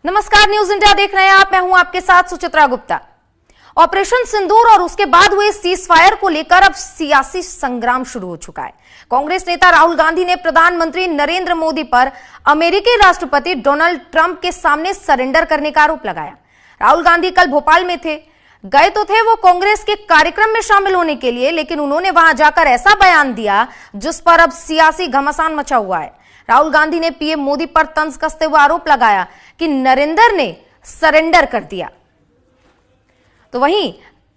नमस्कार, news India देख रहे हैं आप। मैं हूं आपके साथ सुचित्रा गुप्ता। ऑपरेशन सिंदूर और उसके बाद हुए सीज फायर को लेकर अब सियासी संग्राम शुरू हो चुका है। कांग्रेस नेता राहुल गांधी ने प्रधानमंत्री नरेंद्र मोदी पर अमेरिकी राष्ट्रपति डोनाल्ड ट्रंप के सामने सरेंडर करने का आरोप लगाया। राहुल गांधी कल भोपाल में थे, गए तो थे वो कांग्रेस के कार्यक्रम में शामिल होने के लिए, लेकिन उन्होंने वहां जाकर ऐसा बयान दिया जिस पर अब सियासी घमासान मचा हुआ है। राहुल गांधी ने पीएम मोदी पर तंज कसते हुए आरोप लगाया कि नरेंद्र ने सरेंडर कर दिया। तो वहीं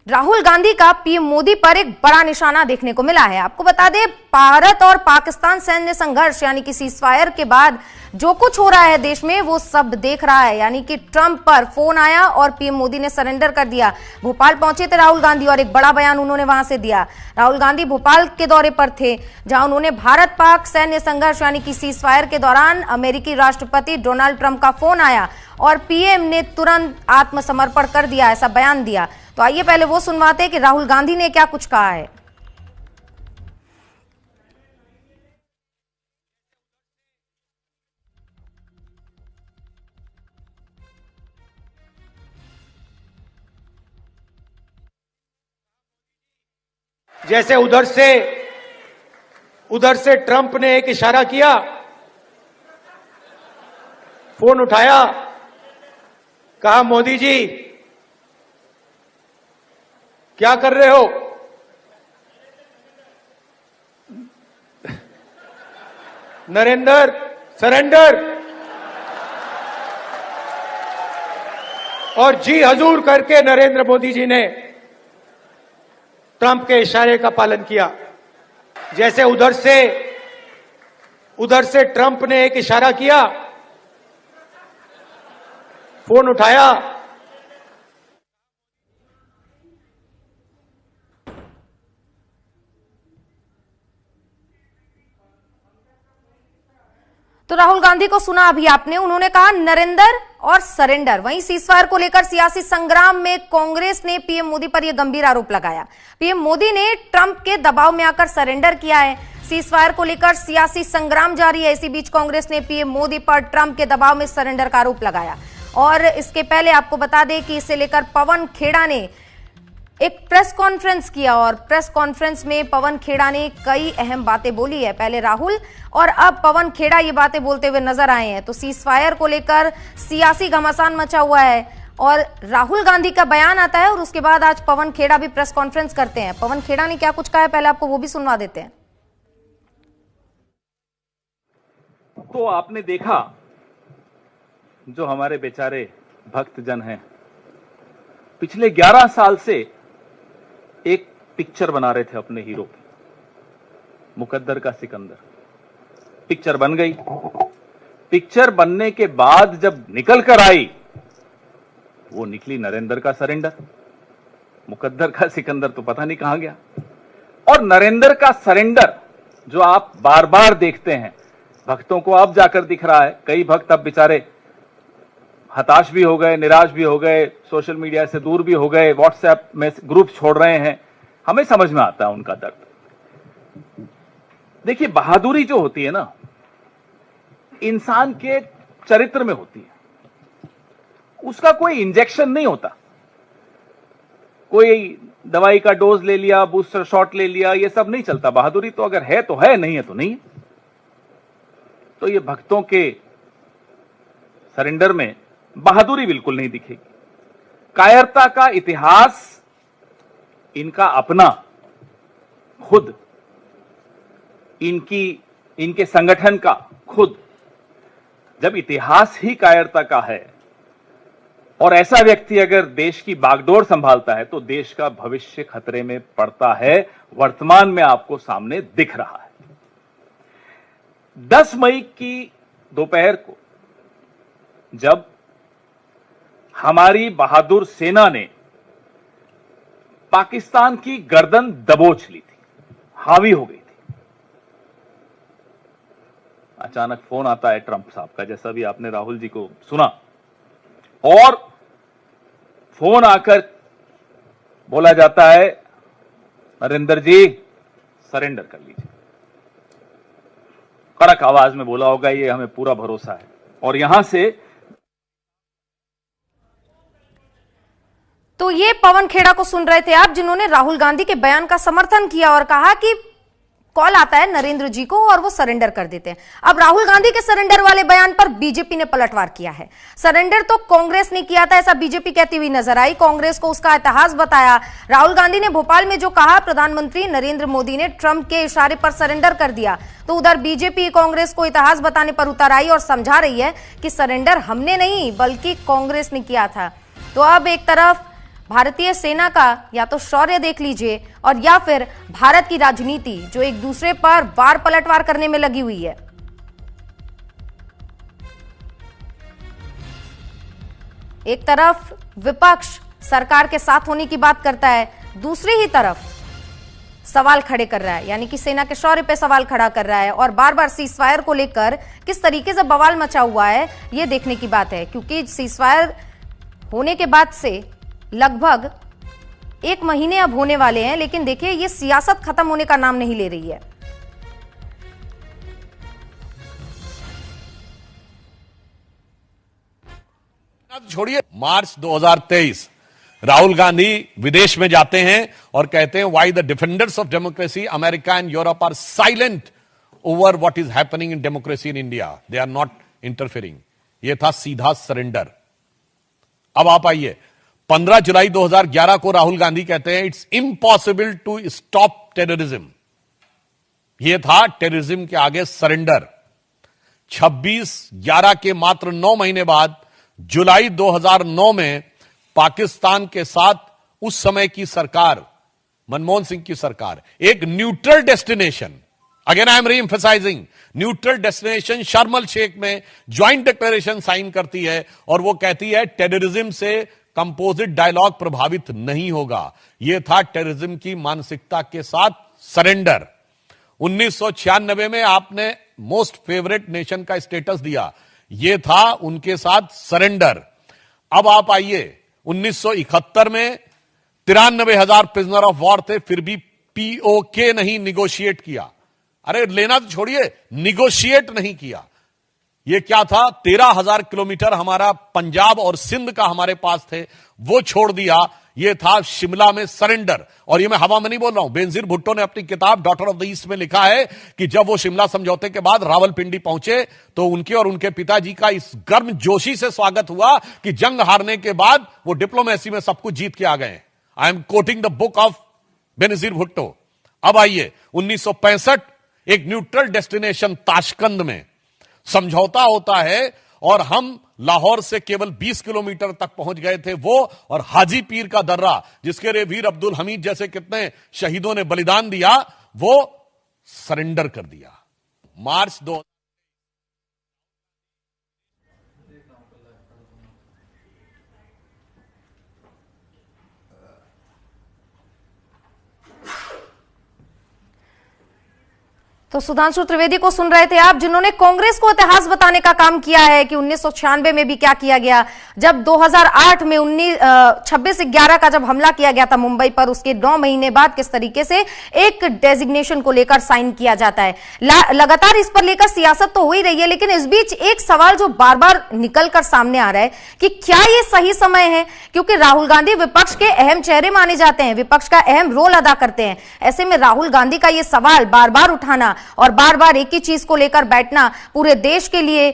राहुल गांधी का पीएम मोदी पर एक बड़ा निशाना देखने को मिला है। आपको बता दें, भारत और पाकिस्तान सैन्य संघर्ष यानी कि सीज फायर के बाद जो कुछ हो रहा है देश में वो सब देख रहा है। यानी कि ट्रंप पर फोन आया और पीएम मोदी ने सरेंडर कर दिया। भोपाल पहुंचे थे राहुल गांधी और एक बड़ा बयान उन्होंने वहां से दिया। राहुल गांधी भोपाल के दौरे पर थे, जहां उन्होंने भारत पाक सैन्य संघर्ष यानी कि सीज फायर के दौरान अमेरिकी राष्ट्रपति डोनाल्ड ट्रंप का फोन आया और पीएम ने तुरंत आत्मसमर्पण कर दिया, ऐसा बयान दिया। तो आइए पहले वो सुनवाते हैं कि राहुल गांधी ने क्या कुछ कहा है। जैसे उधर से ट्रंप ने एक इशारा किया, फोन उठाया, कहा मोदी जी क्या कर रहे हो? नरेंद्र सरेंडर, और जी हजूर करके नरेंद्र मोदी जी ने ट्रंप के इशारे का पालन किया। जैसे उधर से ट्रंप ने एक इशारा किया, फोन उठाया, तो राहुल गांधी को सुना अभी आपने, उन्होंने कहा नरेंद्र और सरेंडर। वहीं सीजफायर को लेकर सियासी संग्राम में कांग्रेस ने पीएम मोदी पर यह गंभीर आरोप लगाया। पीएम मोदी ने ट्रंप के दबाव में आकर सरेंडर किया है। सीजफायर को लेकर सियासी संग्राम जारी है। इसी बीच कांग्रेस ने पीएम मोदी पर ट्रंप के दबाव में सरेंडर का आरोप लगाया। और इसके पहले आपको बता दें कि इसे लेकर पवन खेड़ा ने एक प्रेस कॉन्फ्रेंस किया और प्रेस कॉन्फ्रेंस में पवन खेड़ा ने कई अहम बातें बोली है। पहले राहुल और अब पवन खेड़ा ये बातें बोलते हुए नजर आए हैं। तो सीज फायर को लेकर सियासी घमासान मचा हुआ है और राहुल गांधी का बयान आता है और उसके बाद आज पवन खेड़ा भी प्रेस कॉन्फ्रेंस करते हैं। पवन खेड़ा ने क्या कुछ कहा है, पहले आपको वो भी सुनवा देते हैं। तो आपने देखा जो हमारे बेचारे भक्तजन हैं, पिछले 11 साल से एक पिक्चर बना रहे थे अपने हीरो की, मुकद्दर का सिकंदर। पिक्चर बन गई। पिक्चर बनने के बाद जब निकल कर आई, वो निकली नरेंद्र का सरेंडर। मुकद्दर का सिकंदर तो पता नहीं कहां गया। और नरेंद्र का सरेंडर जो आप बार बार देखते हैं, भक्तों को अब जाकर दिख रहा है। कई भक्त अब बेचारे हताश भी हो गए, निराश भी हो गए, सोशल मीडिया से दूर भी हो गए, व्हाट्सएप में ग्रुप छोड़ रहे हैं। हमें समझ में आता है उनका दर्द। देखिए, बहादुरी जो होती है ना, इंसान के चरित्र में होती है। उसका कोई इंजेक्शन नहीं होता, कोई दवाई का डोज ले लिया, बूस्टर शॉट ले लिया, ये सब नहीं चलता। बहादुरी तो अगर है तो है, नहीं है तो नहीं है। तो ये भक्तों के सरेंडर में बहादुरी बिल्कुल नहीं दिखेगी। कायरता का इतिहास इनका अपना, खुद इनके संगठन का खुद। जब इतिहास ही कायरता का है और ऐसा व्यक्ति अगर देश की बागडोर संभालता है तो देश का भविष्य खतरे में पड़ता है। वर्तमान में आपको सामने दिख रहा है। 10 मई की दोपहर को जब हमारी बहादुर सेना ने पाकिस्तान की गर्दन दबोच ली थी, हावी हो गई थी, अचानक फोन आता है ट्रंप साहब का, जैसा भी आपने राहुल जी को सुना। और फोन आकर बोला जाता है, नरेंद्र जी सरेंडर कर लीजिए। कड़क आवाज में बोला होगा, ये हमें पूरा भरोसा है। और यहां से तो ये पवन खेड़ा को सुन रहे थे आप, जिन्होंने राहुल गांधी के बयान का समर्थन किया और कहा कि कॉल आता है नरेंद्र जी को और वो सरेंडर कर देते हैं। अब राहुल गांधी के सरेंडर वाले बयान पर बीजेपी ने पलटवार किया है। सरेंडर तो कांग्रेस ने किया था, ऐसा बीजेपी कहती हुई नजर आई। कांग्रेस को उसका इतिहास बताया। राहुल गांधी ने भोपाल में जो कहा, प्रधानमंत्री नरेंद्र मोदी ने ट्रंप के इशारे पर सरेंडर कर दिया, तो उधर बीजेपी कांग्रेस को इतिहास बताने पर उतर आई और समझा रही है कि सरेंडर हमने नहीं बल्कि कांग्रेस ने किया था। तो अब एक तरफ भारतीय सेना का या तो शौर्य देख लीजिए और या फिर भारत की राजनीति जो एक दूसरे पर वार पलटवार करने में लगी हुई है। एक तरफ विपक्ष सरकार के साथ होने की बात करता है, दूसरी ही तरफ सवाल खड़े कर रहा है, यानी कि सेना के शौर्य पे सवाल खड़ा कर रहा है और बार बार सीजफायर को लेकर किस तरीके से बवाल मचा हुआ है यह देखने की बात है। क्योंकि सीजफायर होने के बाद से लगभग 1 महीने अब होने वाले हैं, लेकिन देखिए ये सियासत खत्म होने का नाम नहीं ले रही है। छोड़िए, मार्च 2023 राहुल गांधी विदेश में जाते हैं और कहते हैं why the defenders of democracy America and Europe are silent over what is happening in democracy in India, they are not interfering. यह था सीधा सरेंडर। अब आप आइए, 15 जुलाई 2011 को राहुल गांधी कहते हैं it's impossible to stop terrorism. यह था टेररिज्म के आगे सरेंडर। 26/11 के मात्र 9 महीने बाद जुलाई 2009 में पाकिस्तान के साथ उस समय की सरकार, मनमोहन सिंह की सरकार, एक neutral destination, again I am री एम्फसाइजिंग, न्यूट्रल डेस्टिनेशन शर्म एल शेख में ज्वाइंट डिक्लेरेशन साइन करती है और वो कहती है टेररिज्म से कंपोजिट डायलॉग प्रभावित नहीं होगा। यह था टेररिज्म की मानसिकता के साथ सरेंडर। 1996 में आपने मोस्ट फेवरेट नेशन का स्टेटस दिया, यह था उनके साथ सरेंडर। अब आप आइए, 1971 में 93,000 प्रिजनर ऑफ वॉर थे, फिर भी पीओके नहीं निगोशिएट किया। अरे लेना तो छोड़िए, निगोशिएट नहीं किया। यह क्या था, 13,000 किलोमीटर हमारा पंजाब और सिंध का हमारे पास थे, वो छोड़ दिया। यह था शिमला में सरेंडर। और यह मैं हवा में नहीं बोल रहा हूं, बेनजीर भुट्टो ने अपनी किताब डॉटर ऑफ द ईस्ट में लिखा है कि जब वो शिमला समझौते के बाद रावलपिंडी पहुंचे तो उनके और उनके पिताजी का इस गर्म जोशी से स्वागत हुआ कि जंग हारने के बाद वो डिप्लोमेसी में सब कुछ जीत के आ गए। I am quoting the book of Benazir Bhutto. अब आइए, 1965 एक न्यूट्रल डेस्टिनेशन ताशकंद में समझौता होता है और हम लाहौर से केवल 20 किलोमीटर तक पहुंच गए थे वो, और हाजी पीर का दर्रा जिसके लिए वीर अब्दुल हमीद जैसे कितने शहीदों ने बलिदान दिया, वो सरेंडर कर दिया। मार्च 2 तो सुधांशु त्रिवेदी को सुन रहे थे आप, जिन्होंने कांग्रेस को इतिहास बताने का काम किया है कि 1996 में भी क्या किया गया, जब 2008 में 26/11 का जब हमला किया गया था मुंबई पर, उसके 9 महीने बाद किस तरीके से एक डेजिग्नेशन को लेकर साइन किया जाता है। लगातार इस पर लेकर सियासत तो हो ही रही है, लेकिन इस बीच एक सवाल जो बार बार निकलकर सामने आ रहा है कि क्या ये सही समय है, क्योंकि राहुल गांधी विपक्ष के अहम चेहरे माने जाते हैं, विपक्ष का अहम रोल अदा करते हैं। ऐसे में राहुल गांधी का ये सवाल बार बार उठाना और बार बार एक ही चीज को लेकर बैठना पूरे देश के लिए,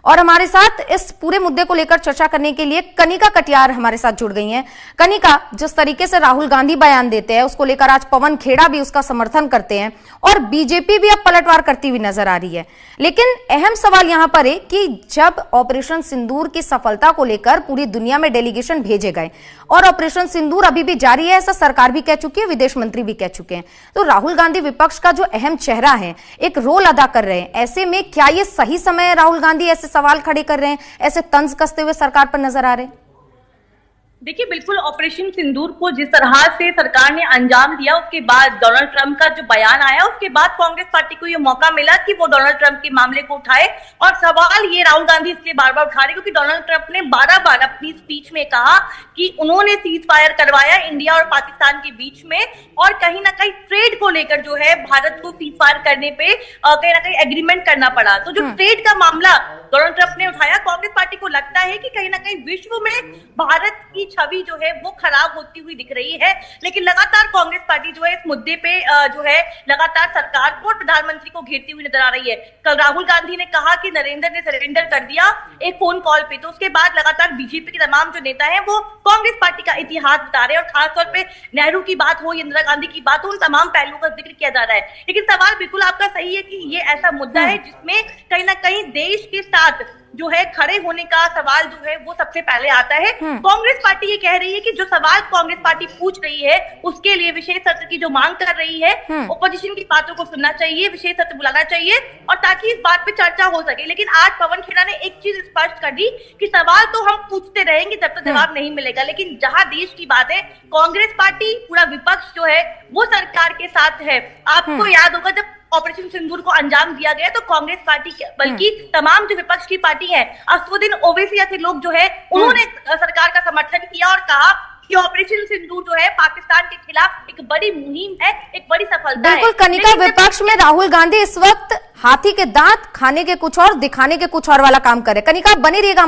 और हमारे साथ इस पूरे मुद्दे को लेकर चर्चा करने के लिए कनिका कटियार हमारे साथ जुड़ गई हैं। कनिका, जिस तरीके से राहुल गांधी बयान देते हैं उसको लेकर आज पवन खेड़ा भी उसका समर्थन करते हैं और बीजेपी भी अब पलटवार करती हुई नजर आ रही है, लेकिन अहम सवाल यहां पर है कि जब ऑपरेशन सिंदूर की सफलता को लेकर पूरी दुनिया में डेलीगेशन भेजे गए और ऑपरेशन सिंदूर अभी भी जारी है, ऐसा सरकार भी कह चुकी है, विदेश मंत्री भी कह चुके हैं, तो राहुल गांधी विपक्ष का जो अहम चेहरा है, एक रोल अदा कर रहे हैं, ऐसे में क्या यह सही समय है? राहुल गांधी ऐसे सवाल खड़े कर रहे हैं, ऐसे तंज कसते हुए सरकार पर नजर आ रहे हैं। देखिए, बिल्कुल ऑपरेशन सिंदूर को जिस तरह से सरकार ने अंजाम दिया, उसके बाद डोनाल्ड ट्रंप का जो बयान आया, उसके बाद कांग्रेस पार्टी को यह मौका मिला कि वो डोनाल्ड ट्रंप के मामले को उठाए। और सवाल ये राहुल गांधी इसलिए बार बार उठा रहे क्योंकि डोनाल्ड ट्रंप ने 12 बार अपनी स्पीच में कहा कि उन्होंने सीज फायर करवाया इंडिया और पाकिस्तान के बीच में, और कहीं ना कहीं ट्रेड को लेकर जो है भारत को सीज फायर करने पे कहीं ना कहीं एग्रीमेंट करना पड़ा। तो जो ट्रेड का मामला डोनाल्ड ट्रंप ने उठाया, कांग्रेस पार्टी को लगता है कि कहीं ना कहीं विश्व में भारत की छवि जो है वो खराब होती हुई दिख रही है। लेकिन लगातार कांग्रेस पार्टी जो है इस मुद्दे पे जो है लगातार सरकार को और प्रधानमंत्री को घेरती हुई नजर आ रही है। कल राहुल गांधी ने कहा कि नरेंद्र ने सरेंडर कर दिया एक फोन कॉल पे, तो उसके बाद लगातार बीजेपी के तमाम जो नेता हैं वो कांग्रेस पार्टी का इतिहास बता रहे हैं और खासतौर पे नेहरू की बात हो, इंदिरा गांधी की बात हो, उन तमाम पहलुओं का जिक्र किया जा रहा है। लेकिन सवाल बिल्कुल आपका सही है कि ये ऐसा मुद्दा है जिसमें कहीं ना कहीं देश के साथ जो है खड़े होने का सवाल जो है वो सबसे पहले आता है। कांग्रेस पार्टी ये कह रही है कि जो सवाल कांग्रेस पार्टी पूछ रही है उसके लिए विशेष सत्र की जो मांग कर रही है, ओपोजिशन की बातों को सुनना चाहिए, विशेष सत्र बुलाना चाहिए और ताकि इस बात पे चर्चा हो सके। लेकिन आज पवन खेड़ा ने एक चीज स्पष्ट कर दी कि सवाल तो हम पूछते रहेंगे जब तक जवाब नहीं मिलेगा, लेकिन जहां देश की बात है कांग्रेस पार्टी पूरा विपक्ष जो है वो सरकार के साथ है। आपको याद होगा जब ऑपरेशन सिंदूर को अंजाम दिया गया तो कांग्रेस पार्टी बल्कि तमाम जो विपक्ष की पार्टी है, असदुद्दीन ओवैसी जैसे लोग जो है उन्होंने सरकार का समर्थन किया और कहा कि ऑपरेशन सिंदूर जो है पाकिस्तान के खिलाफ एक बड़ी मुहिम है, एक बड़ी सफलता है। बिल्कुल कनिका, विपक्ष में राहुल गांधी इस वक्त हाथी के दांत खाने के कुछ और दिखाने के कुछ और वाला काम कर रहे हैं। कनिका, बने रहिएगा।